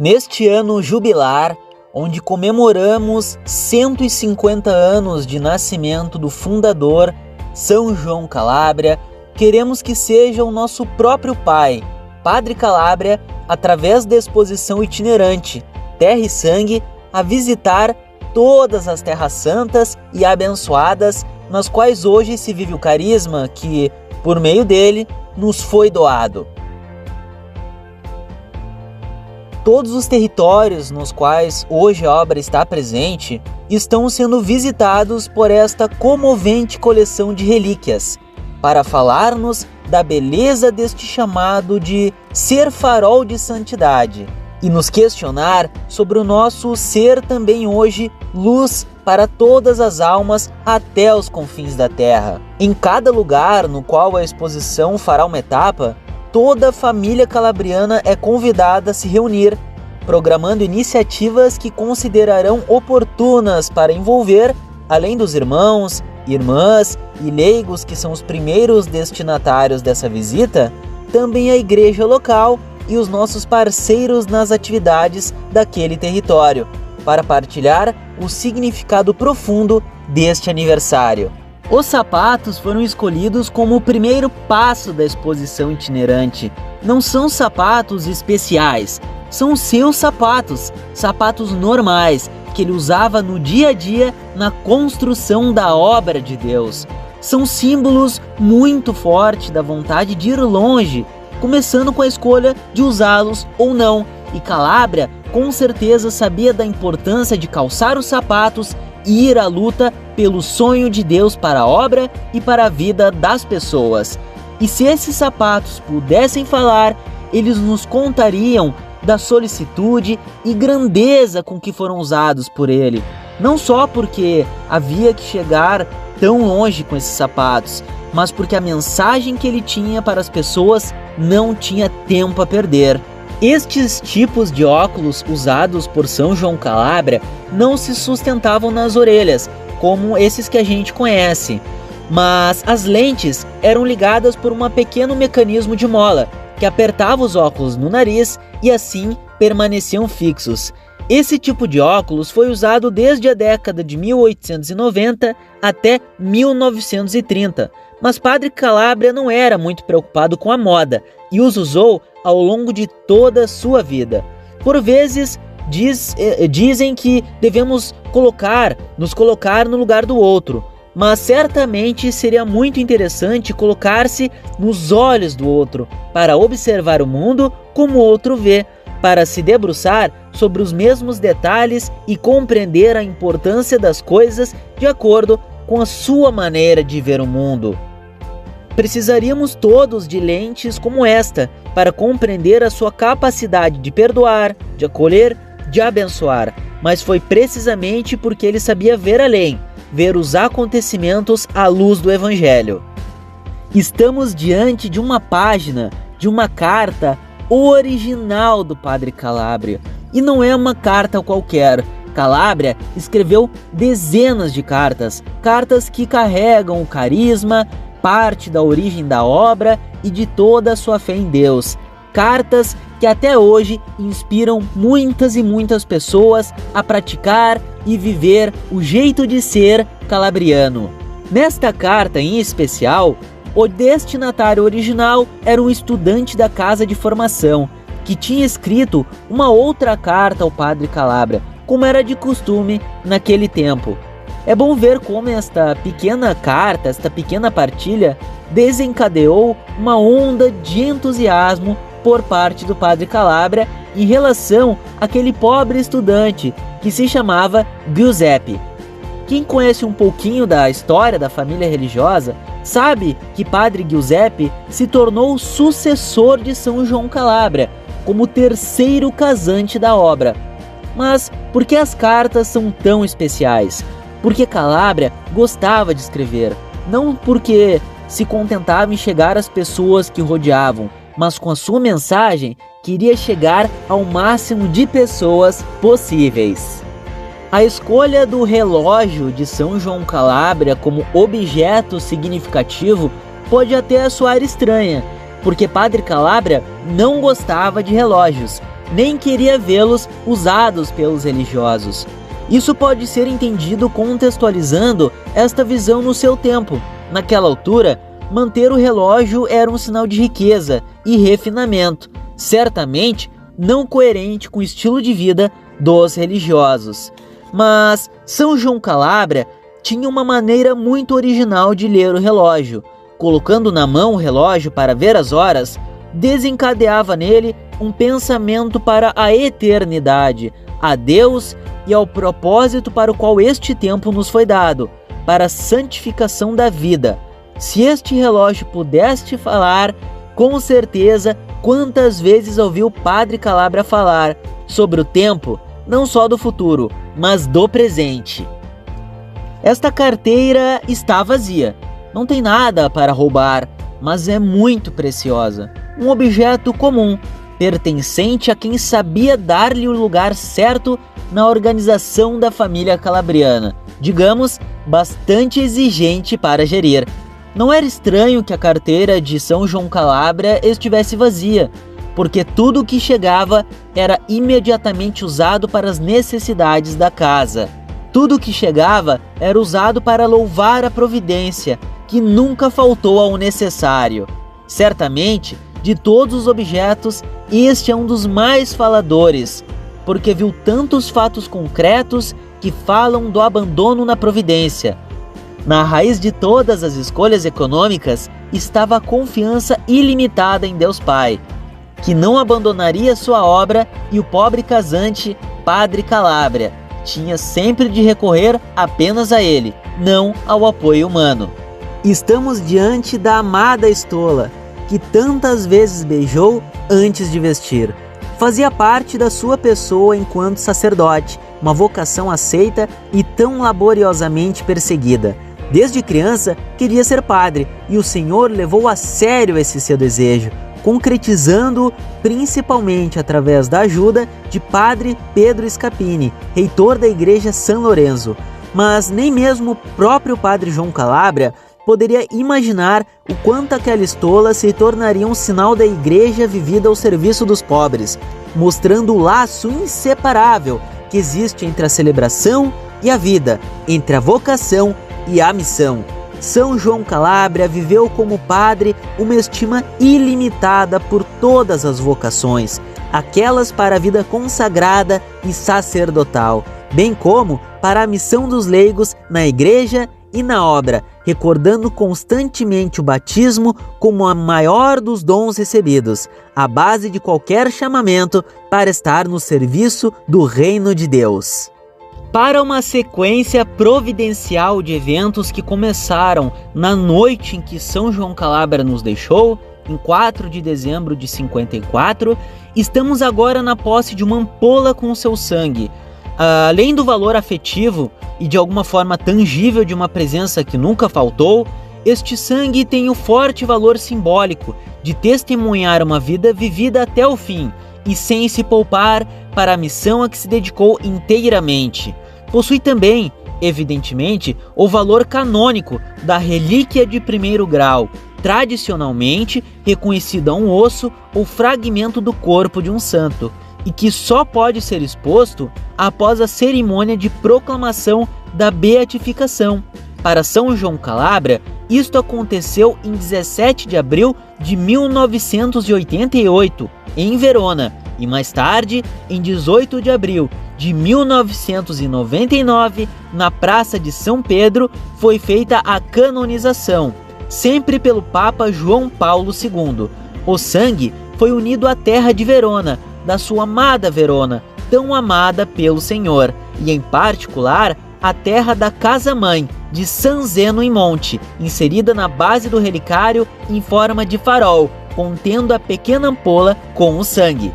Neste ano jubilar, onde comemoramos 150 anos de nascimento do fundador São João Calabria, queremos que seja o nosso próprio pai, Padre Calabria, através da exposição itinerante Terra e Sangue, a visitar todas as terras santas e abençoadas nas quais hoje se vive o carisma que, por meio dele, nos foi doado. Todos os territórios nos quais hoje a obra está presente estão sendo visitados por esta comovente coleção de relíquias, para falar-nos da beleza deste chamado de ser farol de santidade e nos questionar sobre o nosso ser também hoje luz para todas as almas até os confins da terra. Em cada lugar no qual a exposição fará uma etapa, toda a família calabriana é convidada a se reunir, programando iniciativas que considerarão oportunas para envolver, além dos irmãos, irmãs e leigos que são os primeiros destinatários dessa visita, também a igreja local e os nossos parceiros nas atividades daquele território, para partilhar o significado profundo deste aniversário. Os sapatos foram escolhidos como o primeiro passo da exposição itinerante. Não são sapatos especiais, são seus sapatos, sapatos normais, que ele usava no dia a dia na construção da obra de Deus. São símbolos muito fortes da vontade de ir longe, começando com a escolha de usá-los ou não. E Calabria com certeza sabia da importância de calçar os sapatos e ir à luta pelo sonho de Deus para a obra e para a vida das pessoas. E se esses sapatos pudessem falar, eles nos contariam da solicitude e grandeza com que foram usados por ele. Não só porque havia que chegar tão longe com esses sapatos, mas porque a mensagem que ele tinha para as pessoas não tinha tempo a perder. Estes tipos de óculos usados por São João Calabria não se sustentavam nas orelhas, como esses que a gente conhece, mas as lentes eram ligadas por um pequeno mecanismo de mola, que apertava os óculos no nariz e assim permaneciam fixos. Esse tipo de óculos foi usado desde a década de 1890 até 1930, mas Padre Calabria não era muito preocupado com a moda e os usou ao longo de toda a sua vida. Por vezes, dizem que devemos nos colocar no lugar do outro, mas certamente seria muito interessante colocar-se nos olhos do outro, para observar o mundo como o outro vê, para se debruçar sobre os mesmos detalhes e compreender a importância das coisas de acordo com a sua maneira de ver o mundo. Precisaríamos todos de lentes como esta para compreender a sua capacidade de perdoar, de acolher, de abençoar, mas foi precisamente porque ele sabia ver além, ver os acontecimentos à luz do Evangelho. Estamos diante de uma página, de uma carta original do Padre Calabria, e não é uma carta qualquer. Calabria escreveu dezenas de cartas que carregam o carisma, parte da origem da obra e de toda a sua fé em Deus. Cartas que até hoje inspiram muitas e muitas pessoas a praticar e viver o jeito de ser calabriano. Nesta carta em especial, o destinatário original era um estudante da casa de formação, que tinha escrito uma outra carta ao Padre Calabria, como era de costume naquele tempo. É bom ver como esta pequena carta, esta pequena partilha, desencadeou uma onda de entusiasmo por parte do Padre Calabria em relação àquele pobre estudante que se chamava Giuseppe. Quem conhece um pouquinho da história da família religiosa sabe que Padre Giuseppe se tornou o sucessor de São João Calabria, como o terceiro casante da obra. Mas por que as cartas são tão especiais? Porque Calabria gostava de escrever, não porque se contentava em chegar às pessoas que o rodeavam, mas com a sua mensagem queria chegar ao máximo de pessoas possíveis. A escolha do relógio de São João Calabria como objeto significativo pode até soar estranha, porque Padre Calabria não gostava de relógios. nem queria vê-los usados pelos religiosos. Isso pode ser entendido contextualizando esta visão no seu tempo. Naquela altura, manter o relógio era um sinal de riqueza e refinamento, certamente não coerente com o estilo de vida dos religiosos. Mas São João Calabria tinha uma maneira muito original de ler o relógio. Colocando na mão o relógio para ver as horas, desencadeava nele um pensamento para a eternidade, a Deus e ao propósito para o qual este tempo nos foi dado, para a santificação da vida. Se este relógio pudesse falar, com certeza, quantas vezes ouviu o Padre Calabria falar sobre o tempo, não só do futuro, mas do presente. Esta carteira está vazia. Não tem nada para roubar, mas é muito preciosa. Um objeto comum, pertencente a quem sabia dar-lhe o lugar certo na organização da família calabriana. Digamos, bastante exigente para gerir. Não era estranho que a carteira de São João Calabria estivesse vazia, porque tudo o que chegava era imediatamente usado para as necessidades da casa. Tudo o que chegava era usado para louvar a providência, que nunca faltou ao necessário. Certamente, de todos os objetos, este é um dos mais faladores, porque viu tantos fatos concretos que falam do abandono na providência. Na raiz de todas as escolhas econômicas estava a confiança ilimitada em Deus Pai, que não abandonaria sua obra, e o pobre casante, Padre Calabria, tinha sempre de recorrer apenas a ele, não ao apoio humano. Estamos diante da amada estola, que tantas vezes beijou antes de vestir. Fazia parte da sua pessoa enquanto sacerdote, uma vocação aceita e tão laboriosamente perseguida. Desde criança, queria ser padre, e o Senhor levou a sério esse seu desejo, concretizando-o principalmente através da ajuda de Padre Pedro Scapini, reitor da Igreja São Lourenço. Mas nem mesmo o próprio Padre João Calabria poderia imaginar o quanto aquela estola se tornaria um sinal da Igreja vivida ao serviço dos pobres, mostrando o laço inseparável que existe entre a celebração e a vida, entre a vocação e a missão. São João Calabria viveu como padre uma estima ilimitada por todas as vocações, aquelas para a vida consagrada e sacerdotal, bem como para a missão dos leigos na igreja e na obra, recordando constantemente o batismo como a maior dos dons recebidos, a base de qualquer chamamento para estar no serviço do reino de Deus. Para uma sequência providencial de eventos que começaram na noite em que São João Calabria nos deixou, em 4 de dezembro de 54, estamos agora na posse de uma ampola com seu sangue. Além do valor afetivo e de alguma forma tangível de uma presença que nunca faltou, este sangue tem o forte valor simbólico de testemunhar uma vida vivida até o fim e sem se poupar para a missão a que se dedicou inteiramente. Possui também, evidentemente, o valor canônico da relíquia de primeiro grau, tradicionalmente reconhecida a um osso ou fragmento do corpo de um santo, e que só pode ser exposto após a cerimônia de proclamação da beatificação. Para São João Calabria, isto aconteceu em 17 de abril de 1988, em Verona, e mais tarde, em 18 de abril de 1999, na Praça de São Pedro, foi feita a canonização, sempre pelo Papa João Paulo II. O sangue foi unido à terra de Verona, da sua amada Verona, tão amada pelo Senhor, e em particular a terra da casa-mãe de San Zeno em Monte, inserida na base do relicário em forma de farol, contendo a pequena ampola com o sangue.